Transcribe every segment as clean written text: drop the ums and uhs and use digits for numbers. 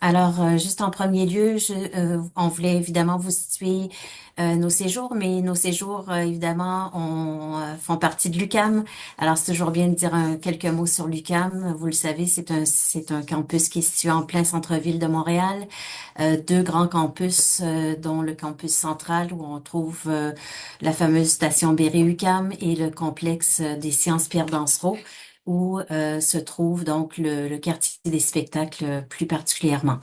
Alors, juste en premier lieu, on voulait évidemment vous situer nos séjours, mais nos séjours, évidemment, font partie de l'UQAM. Alors, c'est toujours bien de dire quelques mots sur l'UQAM. Vous le savez, c'est un campus qui est situé en plein centre-ville de Montréal. Deux grands campus, dont le campus central où on trouve la fameuse station Berry-UQAM et le complexe des sciences Pierre Dansereau, où se trouve donc le quartier des spectacles plus particulièrement.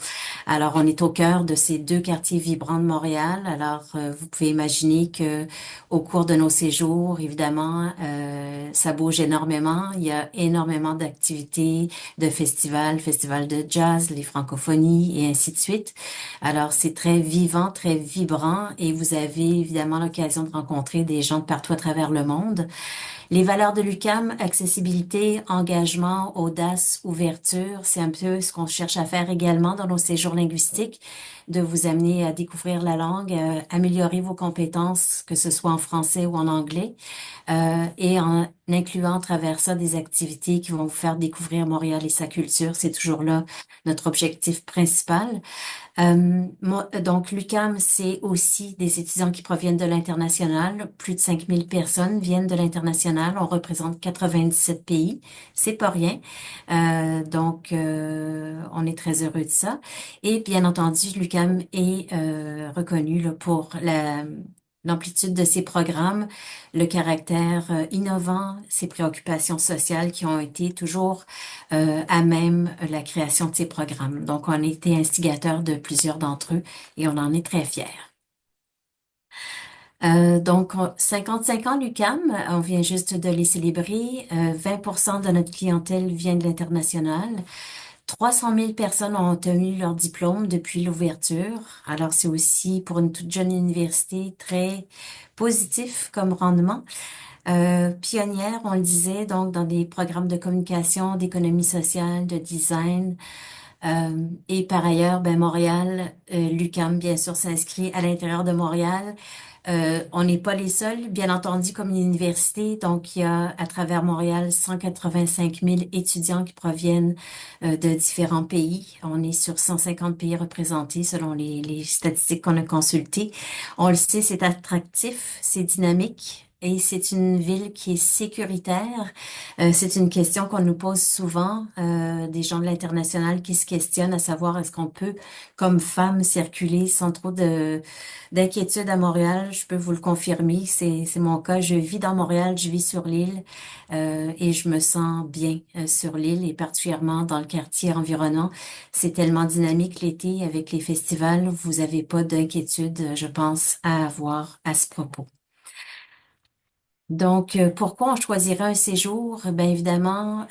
Alors, on est au cœur de ces deux quartiers vibrants de Montréal. Alors, vous pouvez imaginer que au cours de nos séjours, évidemment, ça bouge énormément. Il y a énormément d'activités, de festivals de jazz, les francophonies et ainsi de suite. Alors, c'est très vivant, très vibrant et vous avez évidemment l'occasion de rencontrer des gens de partout à travers le monde. Les valeurs de l'UQAM, accessibilité, engagement, audace, ouverture, c'est un peu ce qu'on cherche à faire également dans nos séjours linguistiques, de vous amener à découvrir la langue, améliorer vos compétences, que ce soit en français ou en anglais, et en incluant à travers ça des activités qui vont vous faire découvrir Montréal et sa culture. C'est toujours là notre objectif principal. Donc, l'UQAM, c'est aussi des étudiants qui proviennent de l'international. Plus de 5000 personnes viennent de l'international. On représente 97 pays. C'est pas rien. On est très heureux de ça. Et bien entendu, l'UQAM est reconnu là, pour l'amplitude de ses programmes, le caractère innovant, ses préoccupations sociales qui ont été toujours à même la création de ces programmes. Donc, on a été instigateur de plusieurs d'entre eux et on en est très fiers. 55 ans l'UQAM, on vient juste de les célébrer. 20% de notre clientèle vient de l'international. 300 000 personnes ont obtenu leur diplôme depuis l'ouverture. Alors, c'est aussi pour une toute jeune université très positif comme rendement. Pionnière, on le disait, donc dans des programmes de communication, d'économie sociale, de design. Et par ailleurs, ben Montréal, l'UQAM, bien sûr, s'inscrit à l'intérieur de Montréal. On n'est pas les seuls, bien entendu, comme une université. Donc, il y a à travers Montréal 185 000 étudiants qui proviennent de différents pays. On est sur 150 pays représentés selon les statistiques qu'on a consultées. On le sait, c'est attractif, c'est dynamique. Et c'est une ville qui est sécuritaire. C'est une question qu'on nous pose souvent, des gens de l'international qui se questionnent à savoir est-ce qu'on peut, comme femme, circuler sans trop d'inquiétude à Montréal. Je peux vous le confirmer, c'est mon cas. Je vis dans Montréal, je vis sur l'île et je me sens bien sur l'île et particulièrement dans le quartier environnant. C'est tellement dynamique l'été avec les festivals. Vous avez pas d'inquiétude, je pense, à avoir à ce propos. Donc, pourquoi on choisirait un séjour? Ben évidemment,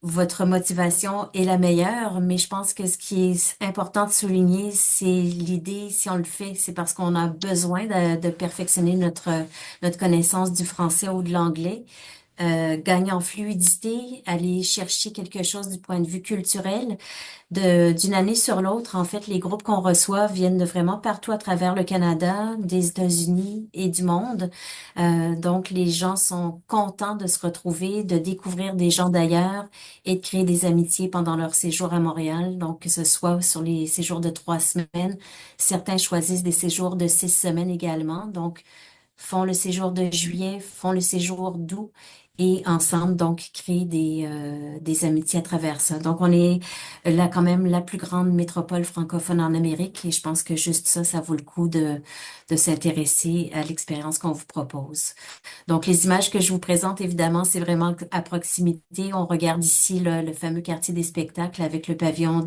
votre motivation est la meilleure, mais je pense que ce qui est important de souligner, c'est l'idée, si on le fait, c'est parce qu'on a besoin de perfectionner notre connaissance du français ou de l'anglais. Gagner en fluidité, aller chercher quelque chose du point de vue culturel. D'une année sur l'autre, en fait, les groupes qu'on reçoit viennent de vraiment partout à travers le Canada, des États-Unis et du monde. Donc, les gens sont contents de se retrouver, de découvrir des gens d'ailleurs et de créer des amitiés pendant leur séjour à Montréal. Donc, que ce soit sur les séjours de 3 semaines, certains choisissent des séjours de 6 semaines également. Donc, font le séjour de juillet, font le séjour d'août et ensemble, donc, créent des amitiés à travers ça. Donc, on est là quand même la plus grande métropole francophone en Amérique et je pense que juste ça, ça vaut le coup de s'intéresser à l'expérience qu'on vous propose. Donc, les images que je vous présente, évidemment, c'est vraiment à proximité. On regarde ici le fameux quartier des spectacles avec le pavillon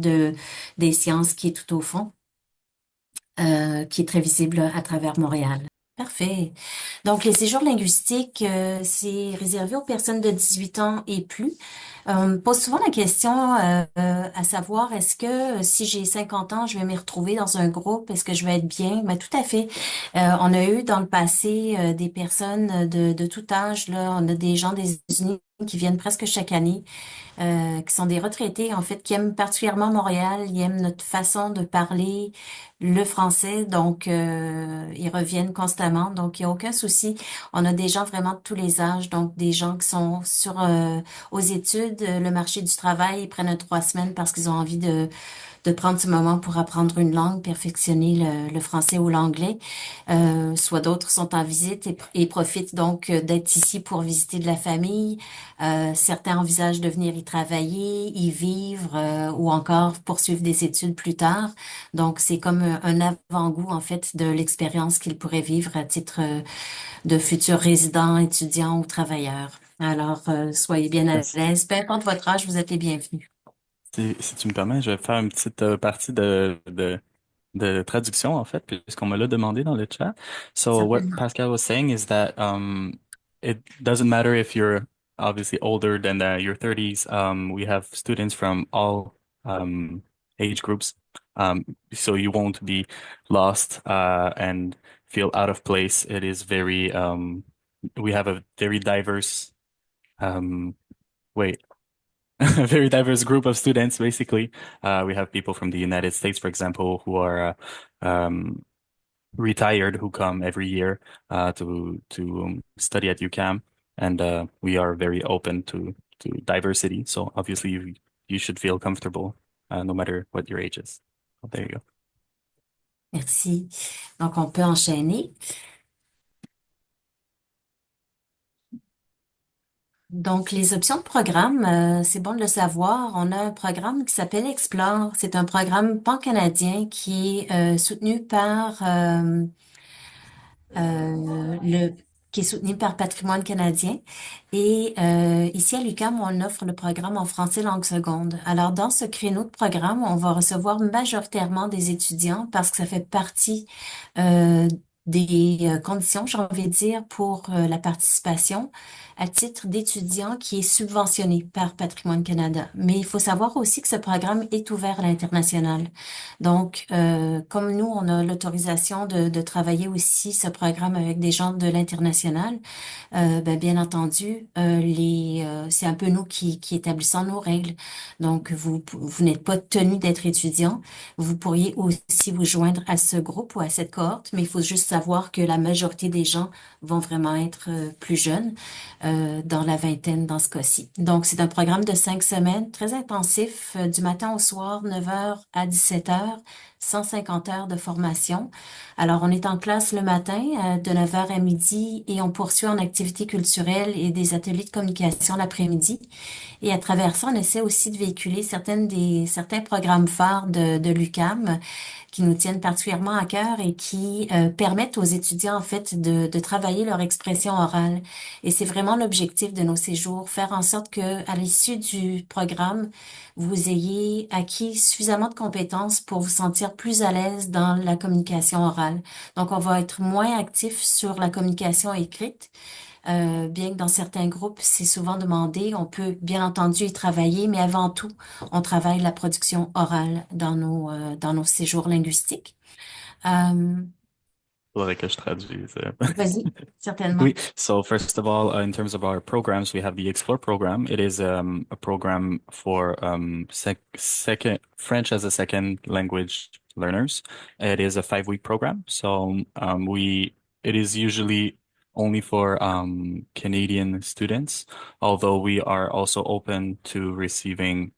des sciences qui est tout au fond, qui est très visible à travers Montréal. Parfait. Donc, les séjours linguistiques, c'est réservé aux personnes de 18 ans et plus. On me pose souvent la question à savoir, est-ce que si j'ai 50 ans, je vais m'y retrouver dans un groupe? Est-ce que je vais être bien? Mais tout à fait. On a eu dans le passé des personnes de tout âge. Là, on a des gens des États-Unis qui viennent presque chaque année, qui sont des retraités, en fait, qui aiment particulièrement Montréal, ils aiment notre façon de parler le français, donc ils reviennent constamment, donc il n'y a aucun souci. On a des gens vraiment de tous les âges, donc des gens qui sont aux études, le marché du travail, ils prennent 3 semaines parce qu'ils ont envie de prendre ce moment pour apprendre une langue, perfectionner le français ou l'anglais. Soit d'autres sont en visite et profitent donc d'être ici pour visiter de la famille. Certains envisagent de venir y travailler, y vivre ou encore poursuivre des études plus tard. Donc, c'est comme un avant-goût, en fait, de l'expérience qu'ils pourraient vivre à titre de futurs résidents, étudiants ou travailleurs. Alors, soyez bien à l'aise. Peu importe votre âge, vous êtes les bienvenus. Si tu me permets, je vais faire une petite partie de traduction, en fait, puisqu'on me l'a demandé dans le chat. So what Certainement. Pascal was saying is that it doesn't matter if you're obviously older than your 30s. We have students from all age groups. So you won't be lost and feel out of place. It is very, we have a very diverse, um, wait. A very diverse group of students, basically. We have people from the United States, for example, who are retired, who come every year to study at UCAM, and we are very open to diversity. So obviously, you should feel comfortable, no matter what your age is. Oh, there you go. Merci. Donc, on peut enchaîner. Donc, les options de programme, c'est bon de le savoir. On a un programme qui s'appelle Explore. C'est un programme pan-canadien qui est soutenu par le qui est soutenu par Patrimoine canadien. Et ici à l'UQAM, on offre le programme en français langue seconde. Alors, dans ce créneau de programme, on va recevoir majoritairement des étudiants parce que ça fait partie euh, des conditions, j'ai envie de dire, pour la participation à titre d'étudiant qui est subventionné par Patrimoine Canada. Mais il faut savoir aussi que ce programme est ouvert à l'international. Donc, comme nous, on a l'autorisation de travailler aussi ce programme avec des gens de l'international, ben, bien entendu, c'est un peu nous qui établissons nos règles. Donc, vous n'êtes pas tenu d'être étudiant. Vous pourriez aussi vous joindre à ce groupe ou à cette cohorte, mais il faut juste savoir que la majorité des gens vont vraiment être plus jeunes, dans la vingtaine dans ce cas-ci. Donc, c'est un programme de 5 semaines, très intensif, du matin au soir, 9 heures à 17 heures, 150 heures de formation. Alors, on est en classe le matin, de 9 heures à midi, et on poursuit en activités culturelles et des ateliers de communication l'après-midi. Et à travers ça, on essaie aussi de véhiculer certains programmes phares de l'UQAM qui nous tiennent particulièrement à cœur et qui permettent aux étudiants, en fait, de travailler leur expression orale. Et c'est vraiment l'objectif de nos séjours, faire en sorte que, à l'issue du programme, vous ayez acquis suffisamment de compétences pour vous sentir plus à l'aise dans la communication orale. Donc, on va être moins actif sur la communication écrite, bien que dans certains groupes, c'est souvent demandé. On peut bien entendu y travailler, mais avant tout, on travaille la production orale dans nos séjours linguistiques. Euh, Faudrait que je traduise. Vas-y, certainement. Oui. So first of all, in terms of our programs, we have the Explore program. It is a program for second French as a second language learners. It is a 5-week program. So it is usually only for Canadian students, although we are also open to receiving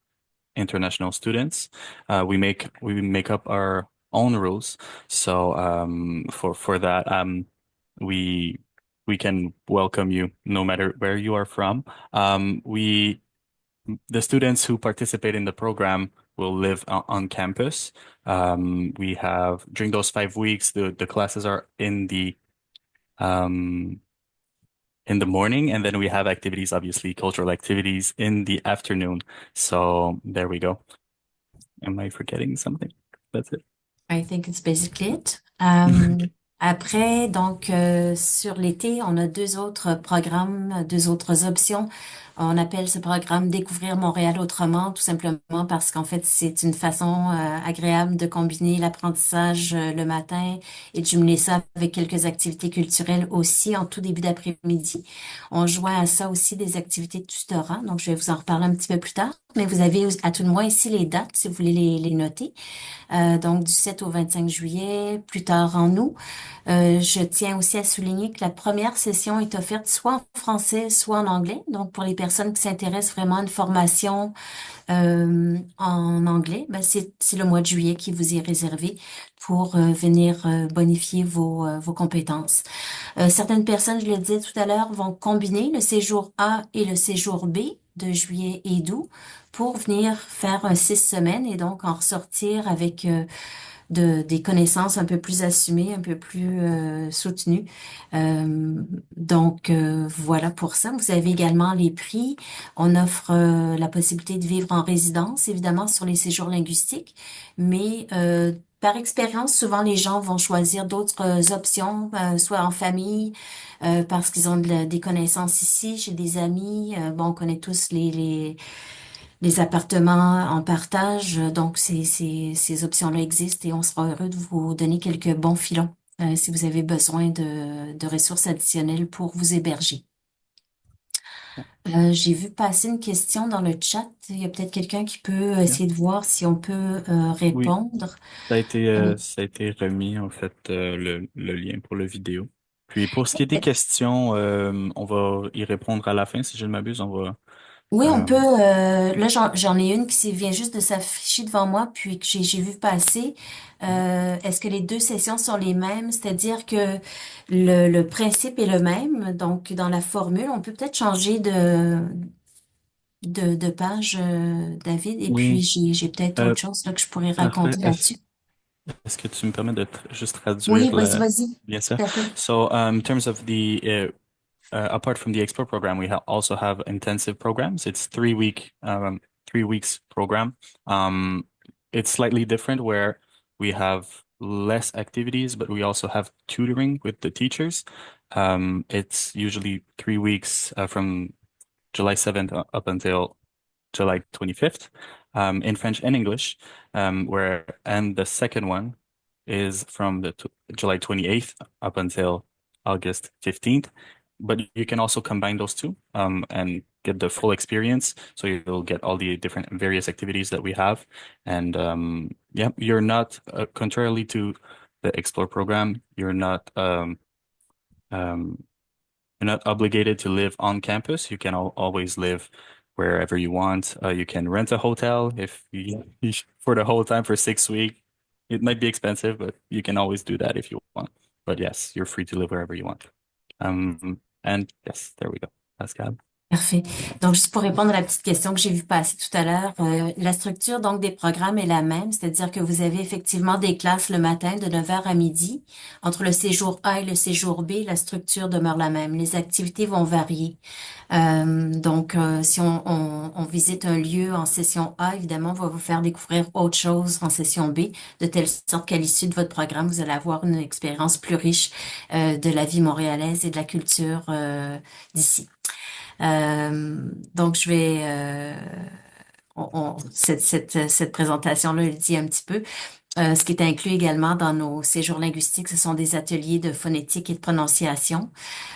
international students. We make up our own rules. So for that, we we can welcome you no matter where you are from. We The students who participate in the program will live on campus. We have during those 5 weeks, the classes are um in the morning, and then we have activities, obviously cultural activities in the afternoon. So there we go. Am I forgetting something? That's it. I think it's basically it. Après, donc, sur l'été, on a deux autres programmes, deux autres options. On appelle ce programme Découvrir Montréal autrement, tout simplement parce qu'en fait, c'est une façon agréable de combiner l'apprentissage le matin et de jumeler ça avec quelques activités culturelles aussi en tout début d'après-midi. On joint à ça aussi des activités de tutorat, donc je vais vous en reparler un petit peu plus tard. Mais vous avez à tout le moins ici les dates, si vous voulez les noter. Donc du 7 au 25 juillet, plus tard en août. Je tiens aussi à souligner que la première session est offerte soit en français, soit en anglais. Donc, pour les personnes qui s'intéressent vraiment à une formation en anglais, ben c'est le mois de juillet qui vous est réservé pour venir bonifier vos compétences. Certaines personnes, je le disais tout à l'heure, vont combiner le séjour A et le séjour B de juillet et d'août pour venir faire 6 semaines et donc en ressortir avec des connaissances un peu plus assumées, un peu plus soutenues. Voilà pour ça. Vous avez également les prix. On offre la possibilité de vivre en résidence, évidemment, sur les séjours linguistiques, mais par expérience, souvent les gens vont choisir d'autres options, soit en famille, parce qu'ils ont des connaissances ici, chez des amis. Bon, on connaît tous les appartements en partage. Donc, ces options-là existent et on sera heureux de vous donner quelques bons filons si vous avez besoin de ressources additionnelles pour vous héberger. J'ai vu passer une question dans le chat. Il y a peut-être quelqu'un qui peut Yeah. essayer de voir si on peut Oui, répondre. ça a été remis, en fait, le lien pour le vidéo. Puis pour ce qui est des questions, on va y répondre à la fin, si je ne m'abuse. On va, Oui, on euh, peut. Là, j'en ai une vient juste de s'afficher devant moi, puis que j'ai vu passer. Est-ce que les deux sessions sont les mêmes? C'est-à-dire que le principe est le même. Donc, dans la formule, on peut peut-être changer de page, David. Et puis, oui. j'ai peut-être Euh, autre chose là, que je pourrais Parfait. raconter là-dessus. Est-ce que tu me permets de juste Oui, traduire vas-y, vas-y. bien ça? Tout à fait. So, in terms of apart from the Explore program, we also have intensive programs. It's 3 week, 3 weeks program. Um, it's slightly different where we have less activities, but we also have tutoring with the teachers. It's usually 3 weeks from July 7th up until July 25th, in French and English, and the second one is from the July 28th up until August 15th. But you can also combine those two, and get the full experience. So you'll get all the different various activities that we have. And yeah, you're not, contrarily to the Explore program, um, you're not obligated to live on campus. You can always live wherever you want. You can rent a hotel if for the whole time for 6 weeks. It might be expensive, but you can always do that if you want. But yes, you're free to live wherever you want. And yes, there we go. Pascal. Parfait. Donc, juste pour répondre à la petite question que j'ai vue passer tout à l'heure, la structure donc des programmes est la même, c'est-à-dire que vous avez effectivement des classes le matin de 9 heures à midi. Entre le séjour A et le séjour B, la structure demeure la même. Les activités vont varier. Si on visite un lieu en session A, évidemment, on va vous faire découvrir autre chose en session B, de telle sorte qu'à l'issue de votre programme, vous allez avoir une expérience plus riche de la vie montréalaise et de la culture d'ici. Donc, je vais cette présentation-là le dit un petit peu. Ce qui est inclus également dans nos séjours linguistiques, ce sont des ateliers de phonétique et de prononciation.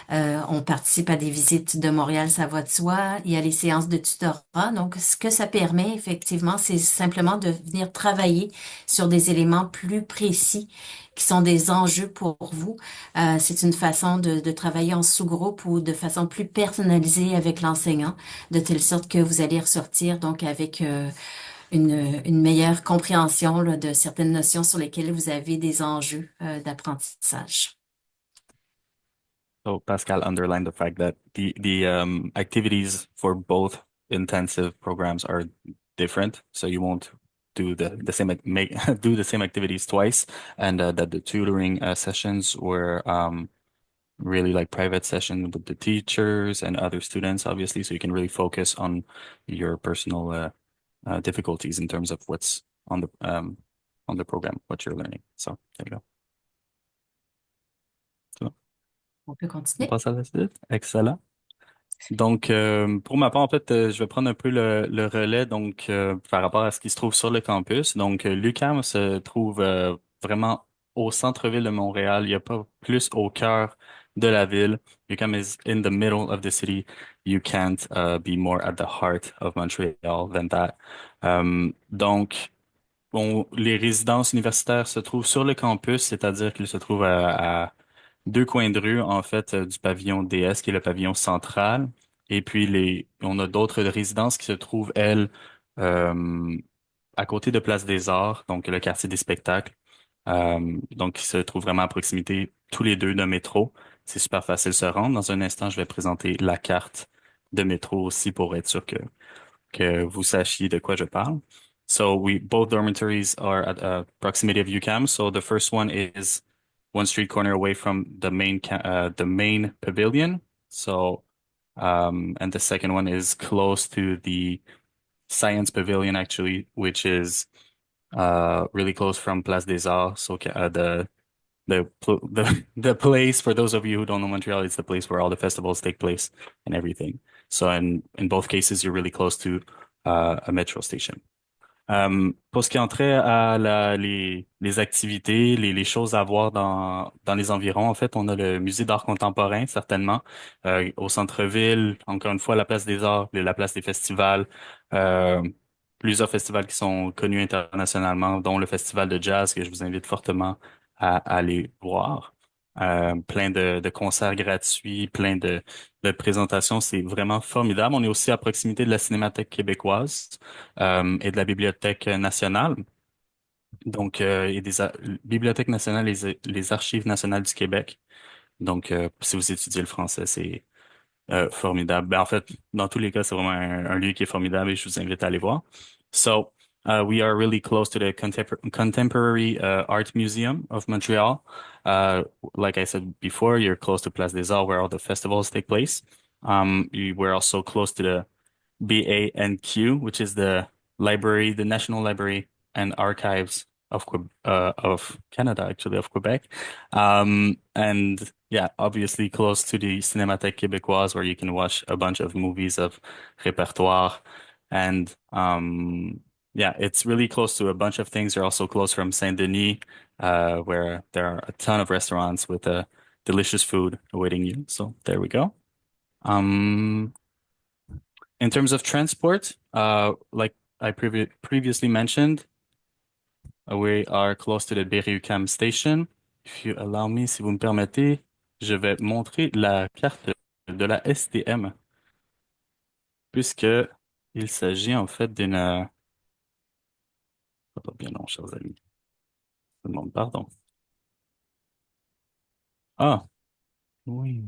On participe à des visites de Montréal, ça va de soi. Il y a les séances de tutorat. Donc, ce que ça permet, effectivement, c'est simplement de venir travailler sur des éléments plus précis qui sont des enjeux pour vous. C'est une façon de travailler en sous-groupe ou de façon plus personnalisée avec l'enseignant, de telle sorte que vous allez ressortir donc avec une meilleure compréhension là, de certaines notions sur lesquelles vous avez des enjeux d'apprentissage. So Pascal underlined the fact that the activities for both intensive programs are different. So you won't do the same make do the same activities twice, and that the tutoring sessions were really like private session with the teachers and other students, obviously, so you can really focus on your personal difficulties in terms of what's on the program, what you're learning. So there you go. On peut On continuer. passe à la suite. Excellent. Donc, pour ma part, en fait, je vais prendre un peu le relais donc par rapport à ce qui se trouve sur le campus. Donc, l'UQAM se trouve vraiment au centre-ville de Montréal. Il n'y a pas plus au cœur de la ville. UQAM is in the middle of the city. You can't be more at the heart of Montreal than that. Donc, bon, les résidences universitaires se trouvent sur le campus, c'est-à-dire qu'ils se trouvent à deux coins de rue, en fait, du pavillon DS, qui est le pavillon central. Et puis, on a d'autres résidences qui se trouvent, elles, euh, à côté de Place des Arts, donc le quartier des spectacles. Donc, qui se trouvent vraiment à proximité, tous les deux, d'un métro. C'est super facile de se rendre. Dans un instant, je vais présenter la carte de métro aussi pour être sûr que vous sachiez de quoi je parle. So both dormitories are at proximity of UCAM. So the first one is one street corner away from the main pavilion. So and the second one is close to the science pavilion actually, which is really close from Place des Arts. So the place for those of you who don't know Montreal, it's the place where all the festivals take place and everything. So in both cases, you're really close to a metro station. Pour ce qui est trait à les activités, les choses à voir dans les environs, en fait, on a le musée d'art contemporain, certainement, au centre-ville, encore une fois, la place des arts, la place des festivals, euh, plusieurs festivals qui sont connus internationalement, dont le festival de jazz que je vous invite fortement à aller voir. Plein de concerts gratuits, plein de présentations, c'est vraiment formidable. On est aussi à proximité de la Cinémathèque québécoise et de la Bibliothèque nationale. Donc, il y a Bibliothèque nationale et les Archives nationales du Québec. Donc, si vous étudiez le français, c'est formidable. Ben, en fait, dans tous les cas, c'est vraiment un lieu qui est formidable et je vous invite à aller voir. So, we are really close to the Contemporary Art Museum of Montreal. Uh, like I said before, you're close to Place des Arts where all the festivals take place. We're also close to the BANQ, which is the National Library and Archives of Canada, actually, of Quebec. And yeah, obviously close to the Cinémathèque québécoise, where you can watch a bunch of movies of répertoire. And yeah, it's really close to a bunch of things. You're also close from Saint-Denis, where there are a ton of restaurants with delicious food awaiting you. So there we go. Um, in terms of transport, like I previously mentioned, we are close to the Berry-UQAM station. If you allow me, si vous me permettez, je vais montrer la carte de la STM, puisque il s'agit en fait pas bien long, chers amis. Je demande pardon. Ah, oui.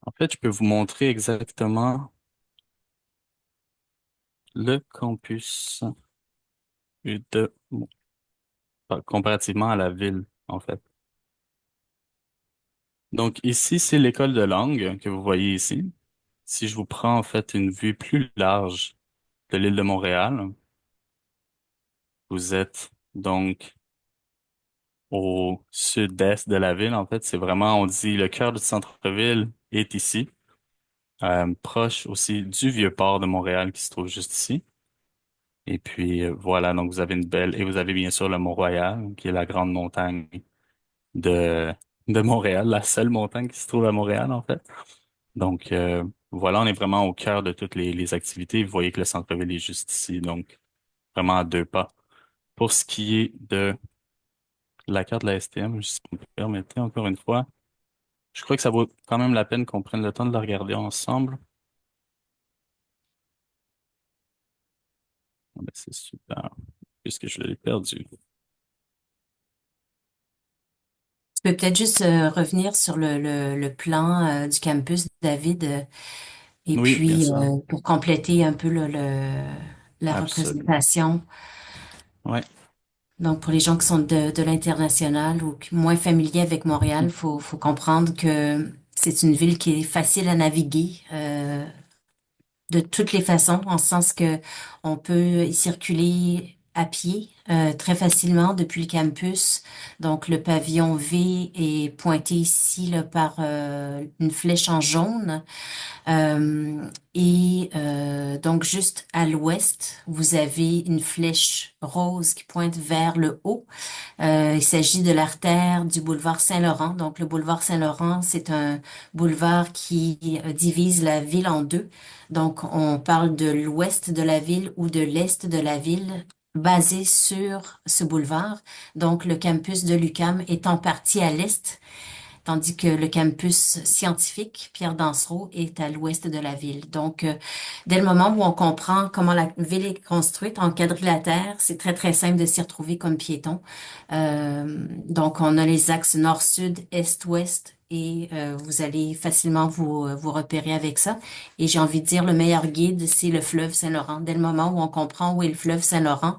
En fait, je peux vous montrer exactement le campus de, comparativement à la ville, en fait. Donc ici, c'est l'école de langue que vous voyez ici. Si je vous prends en fait une vue plus large de l'île de Montréal, vous êtes donc au sud-est de la ville. En fait, c'est vraiment, on dit, le cœur du centre-ville est ici, proche aussi du Vieux-Port de Montréal qui se trouve juste ici. Et puis voilà, donc vous avez et vous avez bien sûr le Mont-Royal, qui est la grande montagne de de Montréal, la seule montagne qui se trouve à Montréal en fait. Donc voilà, on est vraiment au cœur de toutes les activités. Vous voyez que le centre-ville est juste ici, donc vraiment à deux pas. Pour ce qui est de la carte de la STM, si vous me permettez encore une fois, je crois que ça vaut quand même la peine qu'on prenne le temps de la regarder ensemble. Ah ben, c'est super, puisque je l'ai perdu. Tu peux peut-être juste revenir sur le plan du campus, David, et Oui, bien puis sûr, pour compléter un peu la absolument. représentation. Ouais. Donc, pour les gens qui sont de l'international ou moins familiers avec Montréal, faut comprendre que c'est une ville qui est facile à naviguer de toutes les façons, en ce sens que on peut y circuler à pied très facilement depuis le campus. Donc, le pavillon V est pointé ici là, par une flèche en jaune. Donc, juste à l'ouest, vous avez une flèche rose qui pointe vers le haut. Il s'agit de l'artère du boulevard Saint-Laurent. Donc, le boulevard Saint-Laurent, c'est un boulevard qui divise la ville en deux. Donc, on parle de l'ouest de la ville ou de l'est de la ville basé sur ce boulevard. Donc, le campus de l'UQAM est en partie à l'est, tandis que le campus scientifique, Pierre Dansereau, est à l'ouest de la ville. Donc, dès le moment où on comprend comment la ville est construite en quadrilatère, c'est très, très simple de s'y retrouver comme piéton. Donc, on a les axes nord-sud, est-ouest, et vous allez facilement vous repérer avec ça. Et j'ai envie de dire, le meilleur guide, c'est le fleuve Saint-Laurent. Dès le moment où on comprend où est le fleuve Saint-Laurent,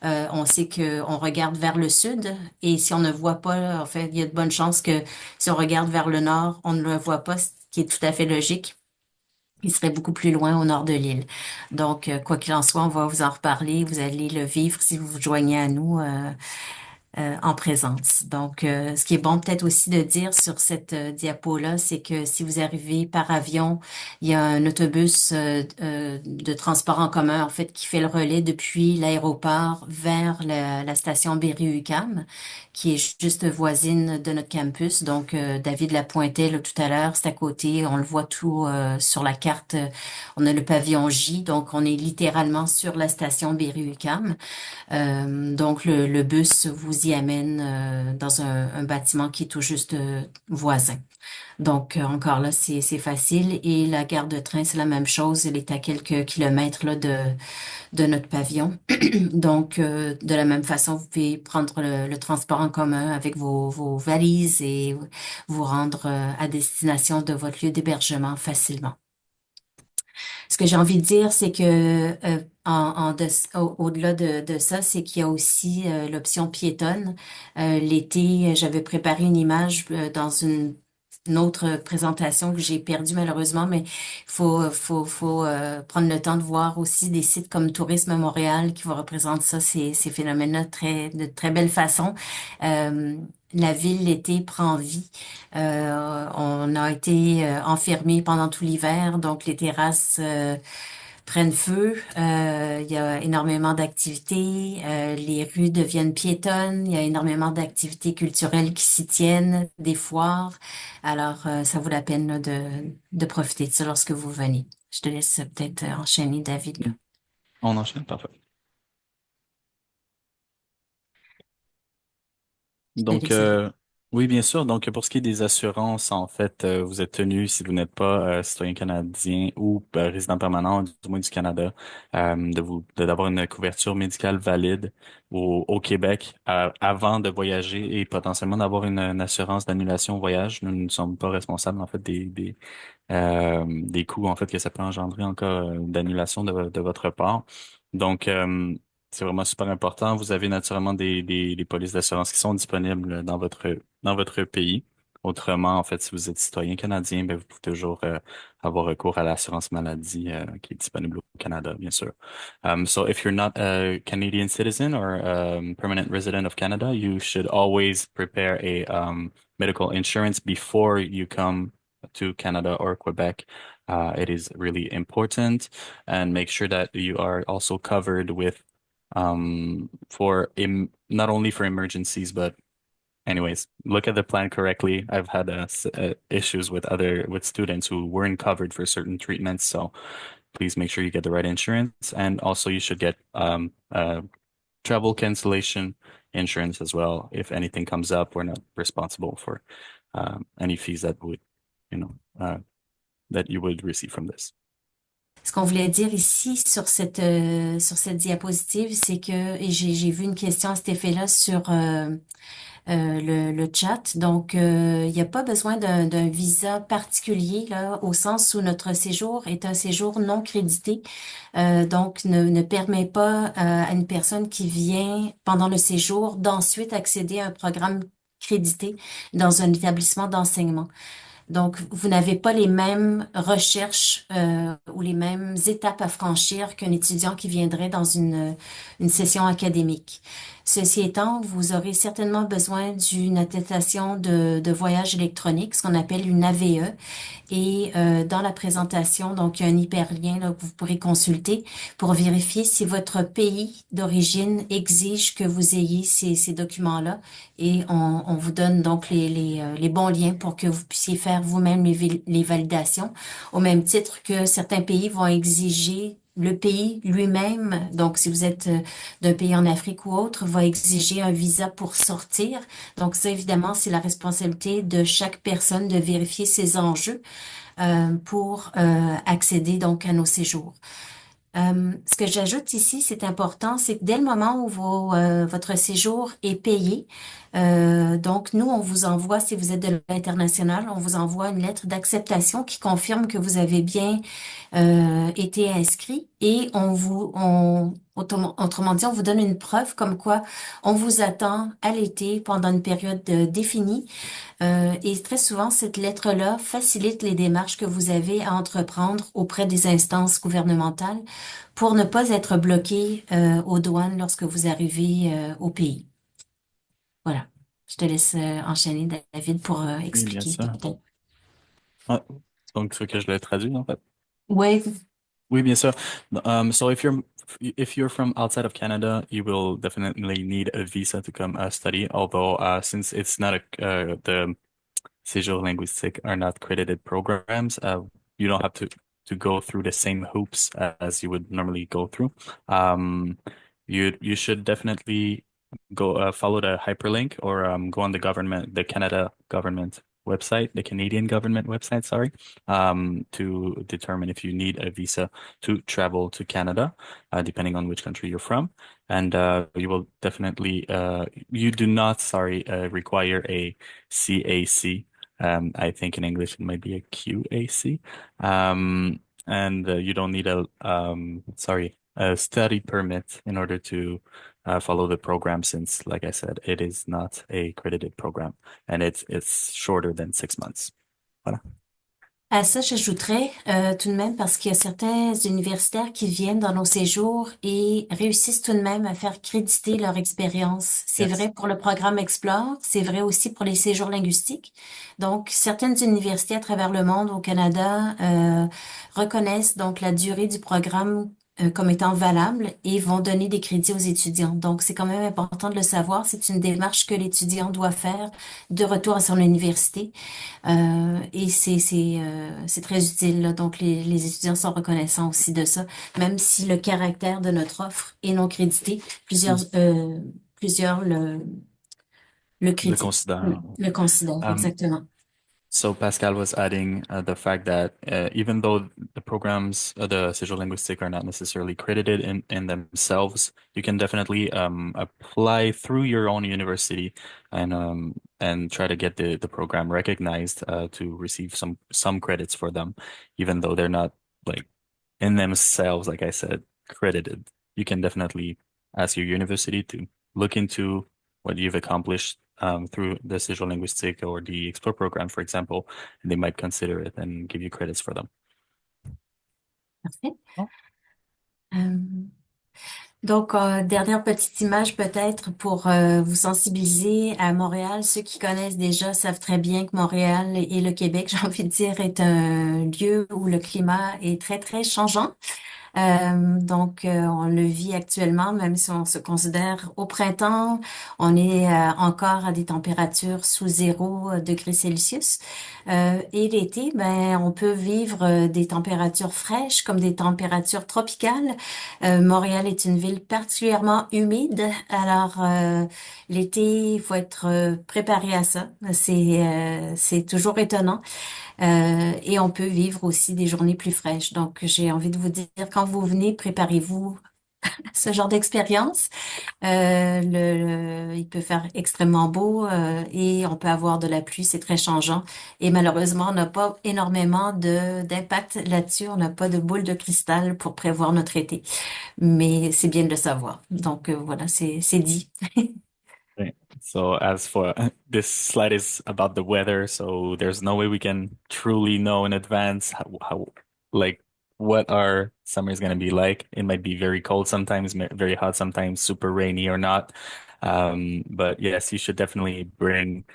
on sait que on regarde vers le sud et si on ne voit pas, en fait, il y a de bonnes chances que si on regarde vers le nord, on ne le voit pas, ce qui est tout à fait logique. Il serait beaucoup plus loin au nord de l'île. Donc, quoi qu'il en soit, on va vous en reparler. Vous allez le vivre si vous vous joignez à nous. En présence. Donc, ce qui est bon peut-être aussi de dire sur cette diapo-là, c'est que si vous arrivez par avion, il y a un autobus de transport en commun, en fait, qui fait le relais depuis l'aéroport vers la station Berry-UQAM, qui est juste voisine de notre campus. Donc, David l'a pointé là, tout à l'heure, c'est à côté, on le voit tout sur la carte. On a le pavillon J, donc on est littéralement sur la station Berry-UQAM. Donc, le bus vous y amène dans un bâtiment qui est tout juste voisin. Donc, encore là, c'est facile. Et la gare de train, c'est la même chose. Elle est à quelques kilomètres là, de notre pavillon. Donc, de la même façon, vous pouvez prendre le transport en commun avec vos valises et vous rendre à destination de votre lieu d'hébergement facilement. Ce que j'ai envie de dire, c'est que au-delà de ça, c'est qu'il y a aussi l'option piétonne. L'été, j'avais préparé une image dans une autre présentation que j'ai perdue malheureusement, mais il faut prendre le temps de voir aussi des sites comme Tourisme Montréal qui vous représentent ça, ces phénomènes-là de très belle façon. Euh, la ville l'été prend vie. On a été enfermés pendant tout l'hiver, donc les terrasses prennent feu. Il y a énormément d'activités. Les rues deviennent piétonnes. Il y a énormément d'activités culturelles qui s'y tiennent, des foires. Alors, ça vaut la peine là, de profiter de ça lorsque vous venez. Je te laisse peut-être enchaîner, David, là. On enchaîne, parfait. Donc, Allez-y. oui, bien sûr. Donc, pour ce qui est des assurances, en fait, vous êtes tenu, si vous n'êtes pas citoyen canadien ou résident permanent, du moins du Canada, d'avoir une couverture médicale valide au Québec avant de voyager et potentiellement d'avoir une assurance d'annulation au voyage. Nous ne sommes pas responsables, en fait, des coûts en fait que ça peut engendrer en cas d'annulation de votre part. Donc, c'est vraiment super important. Vous avez naturellement des polices d'assurance qui sont disponibles dans votre pays. Autrement, en fait, si vous êtes citoyen canadien, ben, vous pouvez toujours avoir recours à l'assurance maladie qui est disponible au Canada, bien sûr. So if you're not a Canadian citizen or permanent resident of Canada, you should always prepare a medical insurance before you come to Canada or Quebec. It is really important, and make sure that you are also covered with not only for emergencies, but anyways, look at the plan correctly. I've had issues with students who weren't covered for certain treatments, so please make sure you get the right insurance, and also you should get travel cancellation insurance as well. If anything comes up, we're not responsible for any fees that would, you know, that you would receive from this. Ce qu'on voulait dire ici sur cette diapositive, c'est que et j'ai vu une question à cet effet-là sur le chat. Donc, il n'y a pas besoin d'un visa particulier là, au sens où notre séjour est un séjour non crédité. Donc, ne permet pas à une personne qui vient pendant le séjour d'ensuite accéder à un programme crédité dans un établissement d'enseignement. Donc, vous n'avez pas les mêmes recherches ou les mêmes étapes à franchir qu'un étudiant qui viendrait dans une session académique. Ceci étant, vous aurez certainement besoin d'une attestation de voyage électronique, ce qu'on appelle une AVE. Et dans la présentation, donc, il y a un hyperlien là, que vous pourrez consulter pour vérifier si votre pays d'origine exige que vous ayez ces documents-là. Et on vous donne donc les bons liens pour que vous puissiez faire vous-même les validations, au même titre que certains pays vont exiger le pays lui-même, donc si vous êtes d'un pays en Afrique ou autre, va exiger un visa pour sortir. Donc ça, évidemment, c'est la responsabilité de chaque personne de vérifier ses enjeux pour accéder donc à nos séjours. Ce que j'ajoute ici, c'est important, c'est que dès le moment où votre séjour est payé, donc nous, on vous envoie, si vous êtes de l'international, on vous envoie une lettre d'acceptation qui confirme que vous avez bien été inscrit et autrement dit, on vous donne une preuve comme quoi on vous attend à l'été pendant une période définie et très souvent, cette lettre-là facilite les démarches que vous avez à entreprendre auprès des instances gouvernementales pour ne pas être bloqué aux douanes lorsque vous arrivez au pays. Voilà. Je te laisse enchaîner, David, pour Oui, bien expliquer sûr. peut-être. Ouais. Donc, ce que je l'ai traduit, en fait. Oui, Oui, bien sûr. So if you're from outside of Canada, you will definitely need a visa to come study. Although since it's not the séjours linguistique are not credited programs, you don't have to go through the same hoops as you would normally go through. Um, you should definitely go follow the hyperlink or go on the Canada government website, the Canadian government website, sorry, to determine if you need a visa to travel to Canada, depending on which country you're from. And you will definitely, you do not, sorry, require a CAC. I think in English it might be a QAC. And you don't need a study permit in order to follow the program since, like I said, it is not a credited program and it's shorter than 6 months. Voilà. à ça, j'ajouterais tout de même parce qu'il y a certains universitaires qui viennent dans nos séjours et réussissent tout de même à faire créditer leur expérience. C'est Yes. vrai pour le programme Explore, c'est vrai aussi pour les séjours linguistiques. Donc, certaines universités à travers le monde, au Canada, reconnaissent donc la durée du programme comme étant valable et vont donner des crédits aux étudiants. Donc, c'est quand même important de le savoir. C'est une démarche que l'étudiant doit faire de retour à son université. Et c'est très utile, là. Donc, les étudiants sont reconnaissants aussi de ça, même si le caractère de notre offre est non crédité, plusieurs le Le critiquent, considère. le considèrent, Um, exactement. So Pascal was adding the fact that even though the programs, the séjours linguistique are not necessarily credited in themselves, you can definitely apply through your own university and try to get the program recognized to receive some credits for them, even though they're not like in themselves, like I said, credited. You can definitely ask your university to look into what you've accomplished through the Visual Linguistic or the Explore program, for example, and they might consider it and give you credits for them. Parfait. Euh, donc, dernière petite image peut-être pour vous sensibiliser à Montréal. Ceux qui connaissent déjà savent très bien que Montréal et le Québec, j'ai envie de dire, est un lieu où le climat est très, très changeant. Donc, on le vit actuellement, même si on se considère au printemps, on est encore à des températures sous 0 degré Celsius. Et l'été, ben, on peut vivre des températures fraîches comme des températures tropicales. Montréal est une ville particulièrement humide, alors l'été, il faut être préparé à ça. C'est toujours étonnant. Et on peut vivre aussi des journées plus fraîches. Donc, j'ai envie de vous dire, quand vous venez, préparez-vous à ce genre d'expérience. Il peut faire extrêmement beau et on peut avoir de la pluie, c'est très changeant. Et malheureusement, on n'a pas énormément d'impact là-dessus. On n'a pas de boule de cristal pour prévoir notre été. Mais c'est bien de le savoir. Donc, voilà, c'est dit. Oui. So as for this slide is about the weather, so there's no way we can truly know in advance how like what our summer is going to be like. It might be very cold sometimes, very hot sometimes, super rainy or not. But yes, you should definitely bring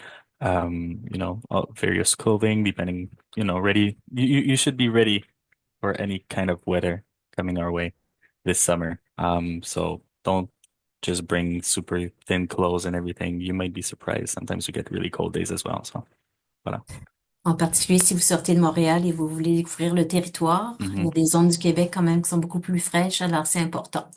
various clothing depending, ready. You should be ready for any kind of weather coming our way this summer. So don't just bring super thin clothes and everything. You might be surprised. Sometimes you get really cold days as well. So voilà. En particulier, si vous sortez de Montréal et vous voulez découvrir le territoire, il y Mhm. a des zones du Québec quand même qui sont beaucoup plus fraîches, alors c'est important.